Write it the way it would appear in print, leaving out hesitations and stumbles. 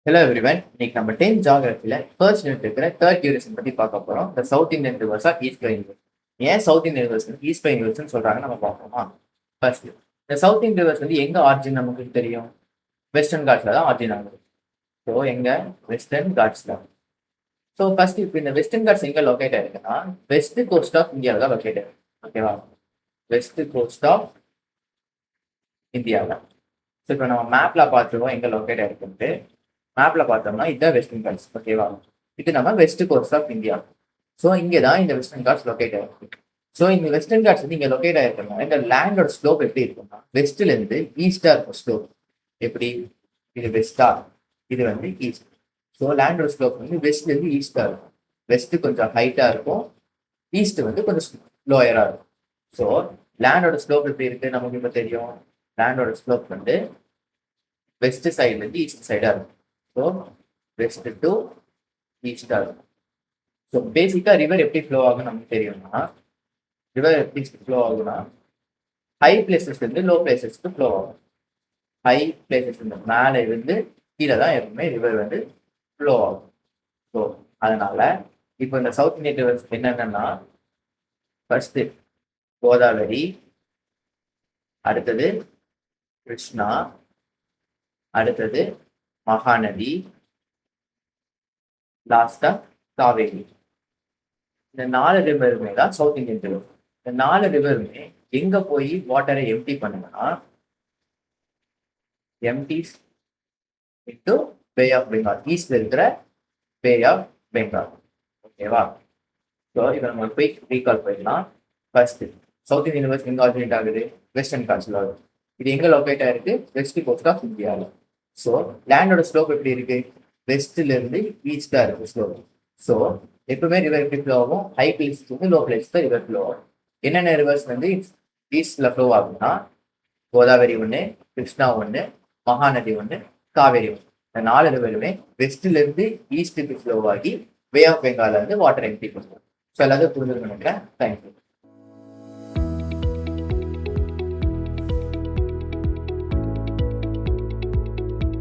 Hello everyone, இன்னைக்கு நம்ம 10th ஜியாகிரபியில் ஃபர்ஸ்ட் யூனிட் இருக்கிற தேர்ட் டியூரேஷன் பற்றி பார்க்க போகிறோம். இந்த சவுத் இந்தியன் ரிவர்ஸா ஈஸ்ட் பை ரிவர்ஸ். ஏன் south Indian rivers east by ரிவர்ஸ்னு சொல்கிறாங்க நம்ம பார்ப்போமா? ஃபர்ஸ்ட், இந்த சவுத் இந்தியன் ரிவர்ஸ் எங்கே ஆர்ஜின் நமக்கு தெரியும்? வெஸ்டர்ன் காட்ஸில் தான் ஆர்ஜின் ஆகுது. ஸோ எங்கே? வெஸ்டர்ன் காட்ஸில். ஸோ ஃபர்ஸ்ட் இப்போ இந்த வெஸ்டர்ன் காட்ஸ் எங்கே லொக்கேட் ஆயிருக்குன்னா வெஸ்ட் கோஸ்ட் ஆஃப் இந்தியாவில் தான் லொக்கேட் ஆயிருக்கு. ஓகேவா? வெஸ்ட் கோஸ்ட் ஆஃப் இந்தியாவில். ஸோ இப்போ நம்ம மேப்பில் பார்த்துருவோம் எங்கே லொக்கேட் ஆயிருக்குன்ட்டு. மேப்ல பார்த்தோம்னா இதுதான் வெஸ்டர்ன் காட்ஸ். ஓகேவா? இது நம்ம west coast of India. So இங்கே தான் இந்த வெஸ்டர்ன் காட்ஸ் லொக்கேட் ஆயிருக்கு. ஸோ இந்த வெஸ்டர்ன் காட்ஸ் இங்கே லொக்கேட் ஆயிருக்கோம்னா இந்த லேண்டோட ஸ்லோப் எப்படி இருக்கும்னா வெஸ்ட்ல இருந்து ஈஸ்டா இருக்கும் ஸ்லோப். எப்படி? இது வெஸ்டா, இது ஈஸ்ட். ஸோ லேண்டோட ஸ்லோப் வெஸ்ட்ல இருந்து ஈஸ்டா இருக்கும். வெஸ்ட் கொஞ்சம் ஹைட்டா இருக்கும், ஈஸ்ட் கொஞ்சம் லோயரா இருக்கும். ஸோ லேண்டோட ஸ்லோப் எப்படி இருக்கு நமக்கு இப்போ தெரியும். லேண்டோட ஸ்லோப் வெஸ்ட் சைட்ல இருந்து ஈஸ்ட் சைடா இருக்கும். ஸோ வெஸ்ட் டு ஈஸ்டாக இருக்கும். ஸோ பேசிக்காக ரிவர் எப்படி ஃப்ளோ ஆகும் நமக்கு தெரியும்னா, ரிவர் எப்படி ஃப்ளோ ஆகும்னா ஹை பிளேசஸ்லேருந்து லோ பிளேசஸ்க்கு ஃப்ளோ ஆகும். ஹை பிளேசஸ் மேலே இருந்து கீழே தான் எப்பவுமே ரிவர் ஃப்ளோ ஆகும். ஸோ அதனால இப்போ இந்த சவுத் இந்தியன் ரிவர்ஸ் என்னென்னா ஃபர்ஸ்ட் கோதாவரி, அடுத்தது கிருஷ்ணா, அடுத்தது மகாநதி, லாஸ்டா காவேரி. இந்த 4 ரிவருமே தான் சவுத் இந்தியன் ரிவர். இந்த 4 ரிவருமே எங்க போய் வாட்டரை எம்டி பண்ணுங்கன்னா எம்டிஸ் இன்டு பே ஆஃப் பெங்கால், ஈஸ்ட்ல இருக்கிற பே ஆஃப் பெங்கால். ஓகேவா? ஸோ இப்போ நம்ம போய் ரீகால் போயிடலாம். ஃபர்ஸ்ட் சவுத் இந்தியன் ரிவர்ஸ் எங்க ஆரிஜினேட் ஆகுது? வெஸ்டர்ன் காட்ஸ்ல ஆகுது. இது எங்க லொக்கேட் ஆயிருக்கு? வெஸ்ட் கோஸ்ட் ஆஃப் இந்தியாவில். ஸோ லேண்டோட ஸ்லோப் எப்படி இருக்கு? வெஸ்ட்ல இருந்து ஈஸ்டா இருக்கு ஸ்லோப். ஸோ எப்பவுமே ரிவர் எப்படி ஃப்ளோ ஆகும்? ஹை பிளேஸ் லோ பிளேஸ் தான் ரிவர் ஃப்ளோ ஆகும். என்னென்ன ரிவர்ஸ் ஈஸ்ட்ல ஃப்ளோ ஆகும்னா கோதாவரி ஒன்று, கிருஷ்ணா ஒன்று, மகாநதி ஒன்று, காவேரி ஒன்று. இந்த 4 ரிவருமே வெஸ்ட்ல இருந்து ஈஸ்டுக்கு ஃப்ளோ ஆகி பே ஆஃப் பெங்கால வாட்டர் எம்டி பண்ணுவோம். ஸோ எல்லாத்தையும் புரிஞ்சுக்கணும் நினைக்கிறேன். தேங்க்யூ.